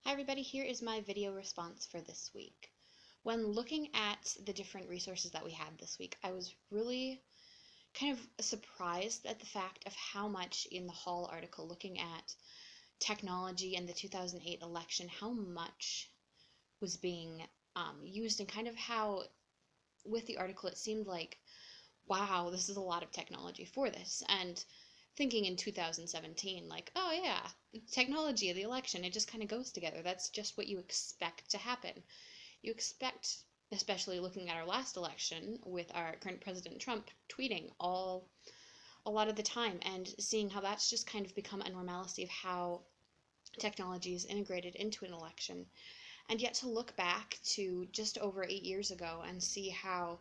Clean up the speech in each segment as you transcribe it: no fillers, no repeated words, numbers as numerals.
Hi everybody, here is my video response for this week. When looking at the different resources that we had this week, I was really kind of surprised at the fact of how much in the Hall article looking at technology and the 2008 election, how much was being used, and kind of how with the article it seemed like, wow, this is a lot of technology for this. And thinking in 2017, like, oh yeah, the technology of the election, it just kind of goes together. That's just what you expect to happen. You expect, especially looking at our last election with our current President Trump tweeting a lot of the time and seeing how that's just kind of become a normalcy of how technology is integrated into an election. And yet to look back to just over 8 years ago and see how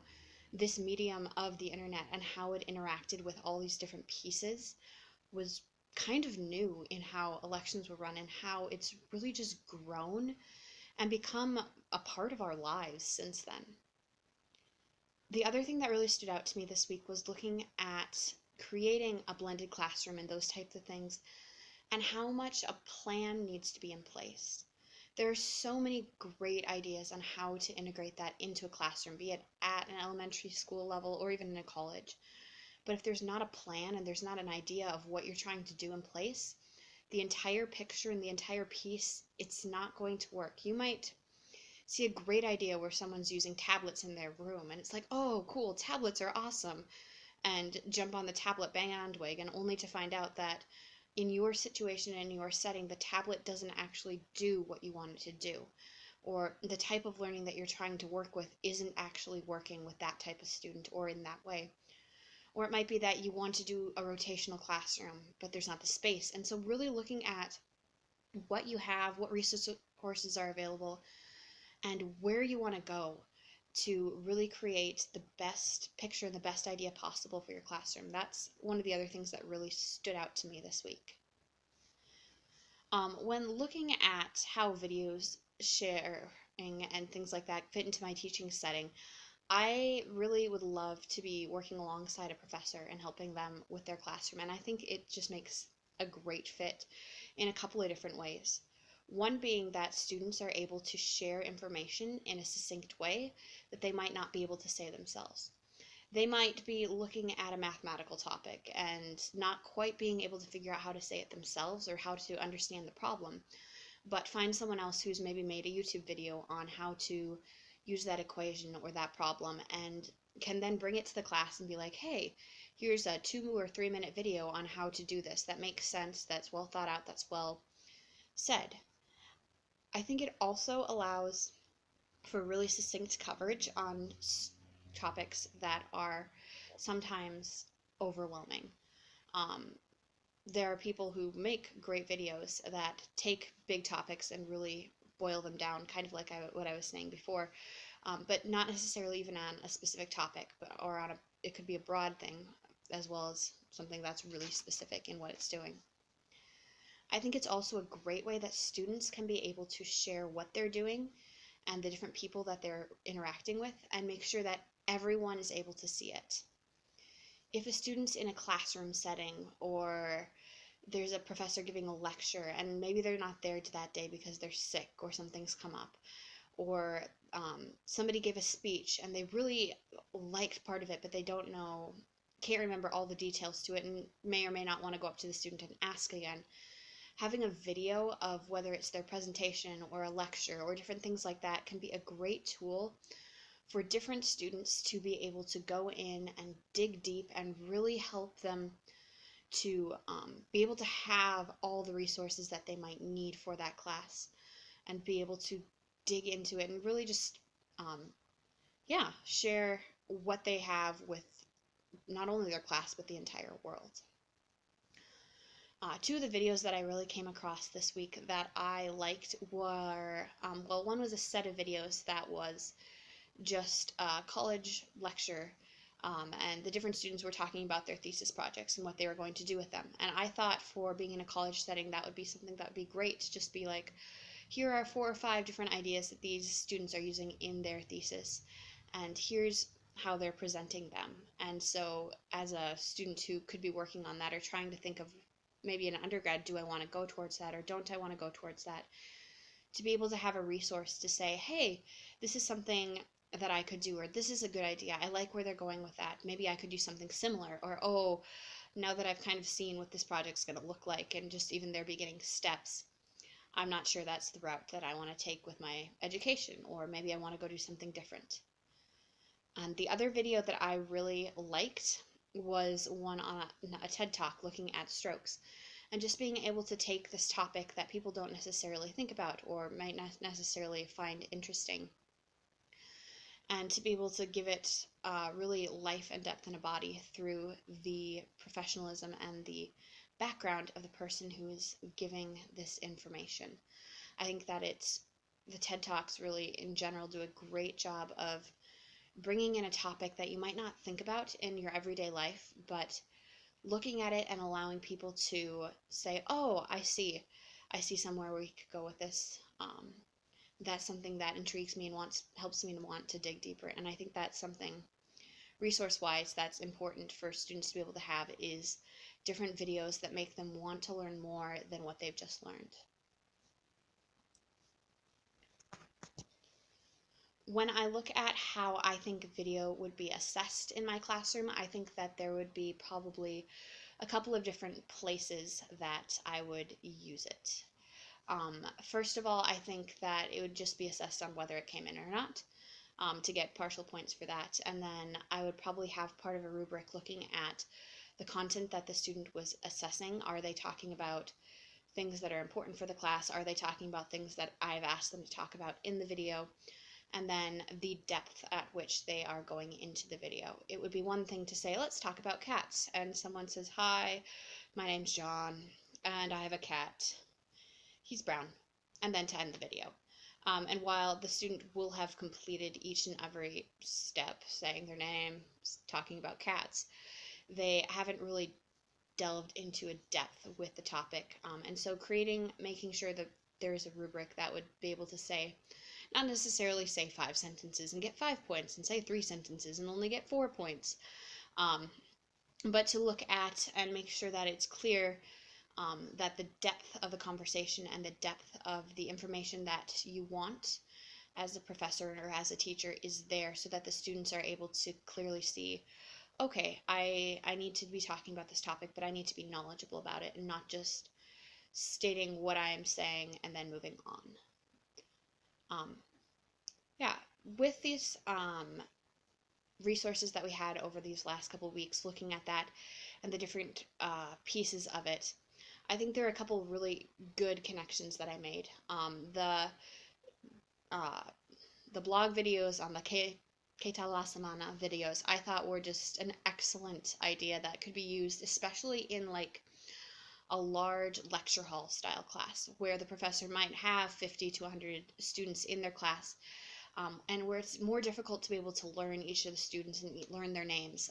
this medium of the internet and how it interacted with all these different pieces was kind of new in how elections were run and how it's really just grown and become a part of our lives since then. The other thing that really stood out to me this week was looking at creating a blended classroom and those types of things and how much a plan needs to be in place. There are so many great ideas on how to integrate that into a classroom, be it at an elementary school level or even in a college. But if there's not a plan and there's not an idea of what you're trying to do in place, the entire picture and the entire piece, it's not going to work. You might see a great idea where someone's using tablets in their room and it's like, oh, cool, tablets are awesome, and jump on the tablet bandwagon only to find out that in your situation and your setting, the tablet doesn't actually do what you want it to do. Or the type of learning that you're trying to work with isn't actually working with that type of student or in that way. Or it might be that you want to do a rotational classroom, but there's not the space. And so really looking at what you have, what resources are available, and where you want to go to really create the best picture and the best idea possible for your classroom. That's one of the other things that really stood out to me this week. When looking at how videos sharing and things like that fit into my teaching setting, I really would love to be working alongside a professor and helping them with their classroom, and I think it just makes a great fit in a couple of different ways. One being that students are able to share information in a succinct way that they might not be able to say themselves. They might be looking at a mathematical topic and not quite being able to figure out how to say it themselves or how to understand the problem, but find someone else who's maybe made a YouTube video on how to use that equation or that problem and can then bring it to the class and be like, hey, here's a 2 or 3 minute video on how to do this. That makes sense, that's well thought out, that's well said. I think it also allows for really succinct coverage on topics that are sometimes overwhelming. Um, there are people who make great videos that take big topics and really boil them down, kind of like what I was saying before, but not necessarily even on a specific topic, but or on it could be a broad thing as well as something that's really specific in what it's doing. I think it's also a great way that students can be able to share what they're doing and the different people that they're interacting with and make sure that everyone is able to see it. If a student's in a classroom setting or there's a professor giving a lecture and maybe they're not there to that day because they're sick or something's come up, or somebody gave a speech and they really liked part of it but they can't remember all the details to it and may or may not want to go up to the student and ask again, having a video of whether it's their presentation or a lecture or different things like that can be a great tool for different students to be able to go in and dig deep and really help them to be able to have all the resources that they might need for that class and be able to dig into it and really just share what they have with not only their class but the entire world. Two of the videos that I really came across this week that I liked were, one was a set of videos that was just a college lecture, and the different students were talking about their thesis projects and what they were going to do with them. And I thought for being in a college setting, that would be something that would be great to just be like, here are 4 or 5 different ideas that these students are using in their thesis, and here's how they're presenting them. And so as a student who could be working on that or trying to think of maybe an undergrad, do I want to go towards that or don't I want to go towards that? to be able to have a resource to say, hey, this is something that I could do, or this is a good idea. I like where they're going with that. Maybe I could do something similar, or oh, now that I've kind of seen what this project's going to look like and just even their beginning steps, I'm not sure that's the route that I want to take with my education, or maybe I want to go do something different. And the other video that I really liked was one on a TED Talk looking at strokes, and just being able to take this topic that people don't necessarily think about or might not necessarily find interesting, and to be able to give it really life and depth and a body through the professionalism and the background of the person who is giving this information. I think that the TED Talks really in general do a great job of bringing in a topic that you might not think about in your everyday life, but looking at it and allowing people to say, oh, I see somewhere we could go with this. That's something that intrigues me and helps me to want to dig deeper. And I think that's something resource-wise that's important for students to be able to have, is different videos that make them want to learn more than what they've just learned. When I look at how I think video would be assessed in my classroom, I think that there would be probably a couple of different places that I would use it. First of all, I think that it would just be assessed on whether it came in or not, to get partial points for that. And then I would probably have part of a rubric looking at the content that the student was assessing. Are they talking about things that are important for the class? Are they talking about things that I've asked them to talk about in the video? And then the depth at which they are going into the video. It would be one thing to say, let's talk about cats, and someone says, hi, my name's John, and I have a cat. He's brown, and then to end the video. And while the student will have completed each and every step, saying their name, talking about cats, they haven't really delved into a depth with the topic. And so making sure that there's a rubric that would be able to say, not necessarily say 5 sentences and get 5 points, and say 3 sentences and only get 4 points, but to look at and make sure that it's clear that the depth of the conversation and the depth of the information that you want as a professor or as a teacher is there, so that the students are able to clearly see, okay, I need to be talking about this topic, but I need to be knowledgeable about it and not just stating what I am saying and then moving on. Yeah, with these resources that we had over these last couple weeks, looking at that and the different pieces of it, I think there are a couple really good connections that I made. The blog videos on the Que Tal La Semana videos, I thought were just an excellent idea that could be used, especially in like a large lecture hall style class where the professor might have 50 to 100 students in their class, and where it's more difficult to be able to learn each of the students and learn their names.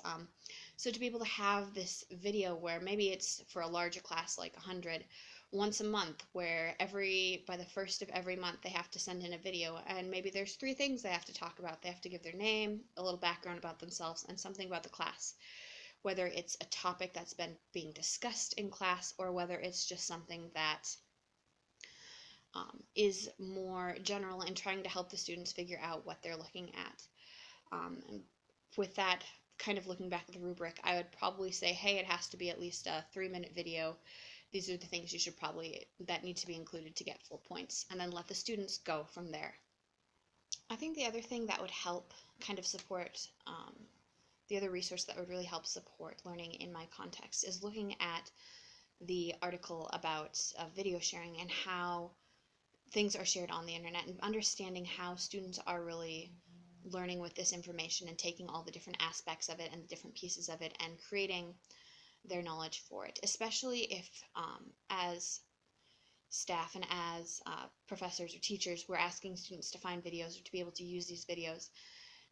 So to be able to have this video where maybe it's for a larger class like 100, once a month, where by the first of every month they have to send in a video, and maybe there's 3 things they have to talk about. They have to give their name, a little background about themselves, and something about the class. Whether it's a topic that's been being discussed in class, or whether it's just something that is more general and trying to help the students figure out what they're looking at. And with that, kind of looking back at the rubric, I would probably say, hey, it has to be at least a 3-minute video. These are the things that need to be included to get full points, and then let the students go from there. I think the other thing that would help kind of support, the other resource that would really help support learning in my context, is looking at the article about video sharing and how things are shared on the internet, and understanding how students are really learning with this information and taking all the different aspects of it and the different pieces of it and creating their knowledge for it, especially if as staff and as professors or teachers, we're asking students to find videos or to be able to use these videos,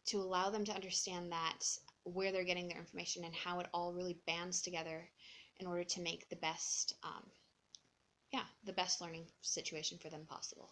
to allow them to understand that where they're getting their information and how it all really bands together in order to make the best learning situation for them possible.